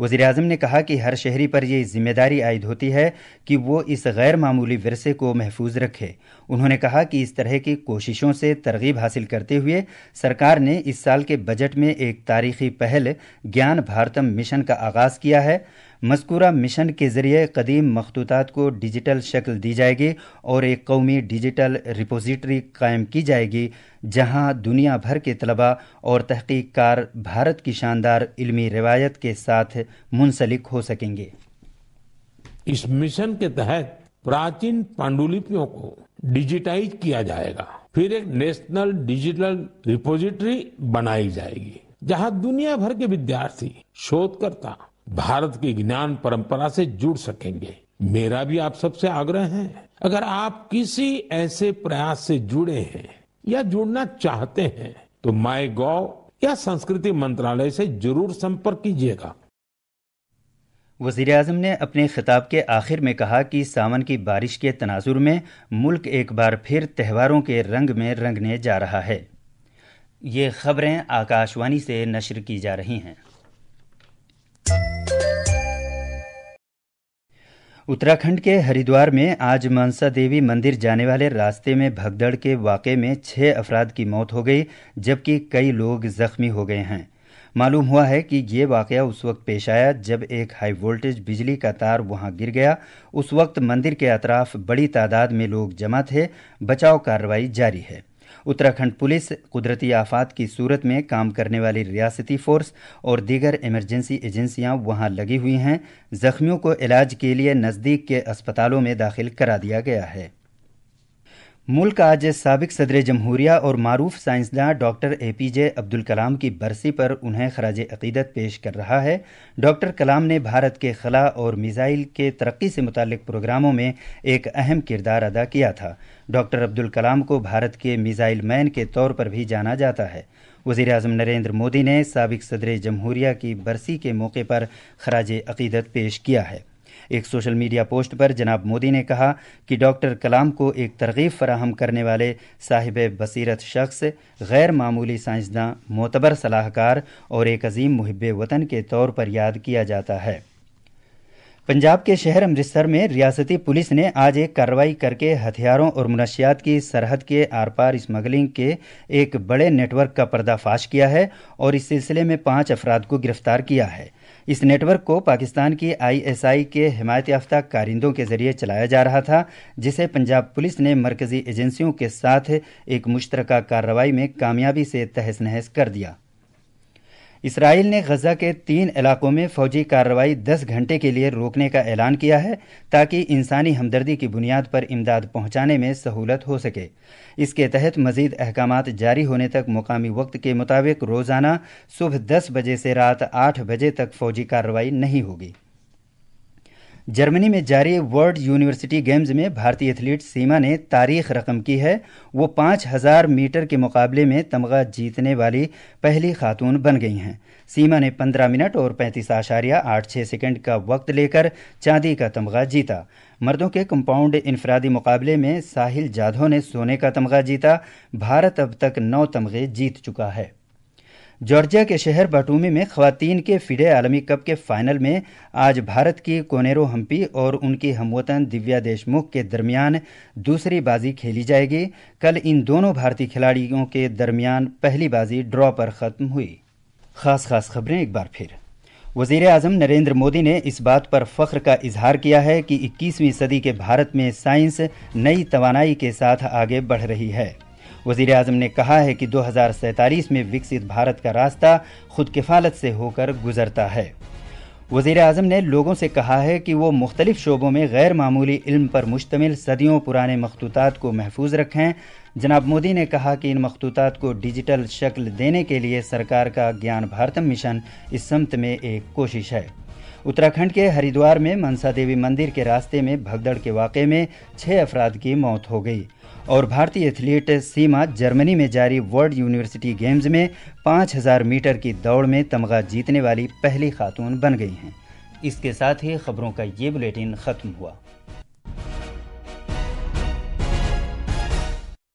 وزیراعظم نے کہا کہ ہر شہری پر یہ ذمہ داری عائد ہوتی ہے کہ وہ اس غیر معمولی ورثے کو محفوظ رکھے۔ انہوں نے کہا کہ اس طرح کی کوششوں سے ترغیب حاصل کرتے ہوئے سرکار نے اس سال کے بجٹ میں ایک تاریخی پہل گیان بھارتم مشن کا آغاز کیا ہے۔ مذکورہ مشن کے ذریعے قدیم مخطوطات کو ڈیجیٹل شکل دی جائے گی اور ایک قومی ڈیجیٹل ریپوزیٹری قائم کی جائے گی جہاں دنیا بھر کے طلباء اور تحقیق کار بھارت کی شاندار علمی روایت کے ساتھ منسلک ہو سکیں گے۔ اس مشن کے تحت پراچین پانڈولپیوں کو ڈیجیٹائز کیا جائے گا، پھر ایک نیشنل ڈیجیٹل ریپوزیٹری بنائی جائے گی جہاں دنیا بھر کے ودیارتھی، شودھ کرتا بھارت کی گیان پرمپرا سے جڑ سکیں گے۔ میرا بھی آپ سب سے آگرہ ہے، اگر آپ کسی ایسے پریاس سے جڑے ہیں یا جڑنا چاہتے ہیں تو مائی گو یا سنسکرتی منترالیہ سے ضرور سمپرک کیجیے گا۔ وزیراعظم نے اپنے خطاب کے آخر میں کہا کہ ساون کی بارش کے تناظر میں ملک ایک بار پھر تہواروں کے رنگ میں رنگنے جا رہا ہے۔ یہ خبریں آکاشوانی سے نشر کی جا رہی ہیں۔ اتراکھنڈ کے ہریدوار میں آج منسا دیوی مندر جانے والے راستے میں بھگدڑ کے واقعے میں 6 افراد کی موت ہو گئی جبکہ کئی لوگ زخمی ہو گئے ہیں۔ معلوم ہوا ہے کہ یہ واقعہ اس وقت پیش آیا جب ایک ہائی وولٹیج بجلی کا تار وہاں گر گیا۔ اس وقت مندر کے اطراف بڑی تعداد میں لوگ جمع تھے۔ بچاؤ کارروائی جاری ہے۔ اتراکھنڈ پولیس، قدرتی آفات کی صورت میں کام کرنے والی ریاستی فورس اور دیگر ایمرجنسی ایجنسیاں وہاں لگی ہوئی ہیں۔ زخمیوں کو علاج کے لیے نزدیک کے اسپتالوں میں داخل کرا دیا گیا ہے۔ ملک آج سابق صدر جمہوریہ اور معروف سائنسداں ڈاکٹر APJ عبدالکلام کی برسی پر انہیں خراج عقیدت پیش کر رہا ہے۔ ڈاکٹر کلام نے بھارت کے خلا اور میزائل کے ترقی سے متعلق پروگراموں میں ایک اہم کردار ادا کیا تھا۔ ڈاکٹر عبدالکلام کو بھارت کے میزائل مین کے طور پر بھی جانا جاتا ہے۔ وزیراعظم نریندر مودی نے سابق صدر جمہوریہ کی برسی کے موقع پر خراج عقیدت پیش کیا ہے۔ ایک سوشل میڈیا پوسٹ پر جناب مودی نے کہا کہ ڈاکٹر کلام کو ایک ترغیب فراہم کرنے والے صاحب بصیرت شخص، غیر معمولی سائنسداں، معتبر صلاح کار اور ایک عظیم محب وطن کے طور پر یاد کیا جاتا ہے۔ پنجاب کے شہر امرتسر میں ریاستی پولیس نے آج ایک کارروائی کر کے ہتھیاروں اور منشیات کی سرحد کے آر پار اسمگلنگ کے ایک بڑے نیٹ ورک کا پردہ فاش کیا ہے اور اس سلسلے میں 5 افراد کو گرفتار کیا ہے۔ اس نیٹ ورک کو پاکستان کی ISI کے حمایت یافتہ کارندوں کے ذریعے چلایا جا رہا تھا، جسے پنجاب پولیس نے مرکزی ایجنسیوں کے ساتھ ایک مشترکہ کارروائی میں کامیابی سے تہس نہس کر دیا۔ اسرائیل نے غزہ کے 3 علاقوں میں فوجی کارروائی 10 گھنٹے کے لیے روکنے کا اعلان کیا ہے تاکہ انسانی ہمدردی کی بنیاد پر امداد پہنچانے میں سہولت ہو سکے۔ اس کے تحت مزید احکامات جاری ہونے تک مقامی وقت کے مطابق روزانہ صبح 10 بجے سے رات 8 بجے تک فوجی کارروائی نہیں ہوگی۔ جرمنی میں جاری ورلڈ یونیورسٹی گیمز میں بھارتی ایتھلیٹ سیما نے تاریخ رقم کی ہے۔ وہ 5000 میٹر کے مقابلے میں تمغہ جیتنے والی پہلی خاتون بن گئی ہیں۔ سیما نے 15 منٹ اور 35.86 سیکنڈ کا وقت لے کر چاندی کا تمغہ جیتا۔ مردوں کے کمپاؤنڈ انفرادی مقابلے میں ساحل جادھو نے سونے کا تمغہ جیتا۔ بھارت اب تک 9 تمغے جیت چکا ہے۔ جارجیا کے شہر باٹومی میں خواتین کے فیڈے عالمی کپ کے فائنل میں آج بھارت کی کونیرو ہمپی اور ان کی ہم وطن دیویا دیشمکھ کے درمیان دوسری بازی کھیلی جائے گی۔ کل ان دونوں بھارتی کھلاڑیوں کے درمیان پہلی بازی ڈرا پر ختم ہوئی۔ خاص خبریں ایک بار پھر۔ وزیر اعظم نریندر مودی نے اس بات پر فخر کا اظہار کیا ہے کہ 21ویں صدی کے بھارت میں سائنس نئی توانائی کے ساتھ آگے بڑھ رہی ہے۔ وزیر اعظم نے کہا ہے کہ 2047 میں وکست بھارت کا راستہ خود کفالت سے ہو کر گزرتا ہے۔ وزیر اعظم نے لوگوں سے کہا ہے کہ وہ مختلف شعبوں میں غیر معمولی علم پر مشتمل صدیوں پرانے مخطوطات کو محفوظ رکھیں۔ جناب مودی نے کہا کہ ان مخطوطات کو ڈیجیٹل شکل دینے کے لیے سرکار کا گیان بھارتم مشن اس سمت میں ایک کوشش ہے۔ اتراکھنڈ کے ہریدوار میں منسا دیوی مندر کے راستے میں بھگدڑ کے واقعے میں 6 افراد کی موت ہو گئی اور بھارتی ایتھلیٹ سیما جرمنی میں جاری ورلڈ یونیورسٹی گیمز میں 5000 میٹر کی دوڑ میں تمغہ جیتنے والی پہلی خاتون بن گئی ہیں۔ اس کے ساتھ ہی خبروں کا یہ بلیٹن ختم ہوا۔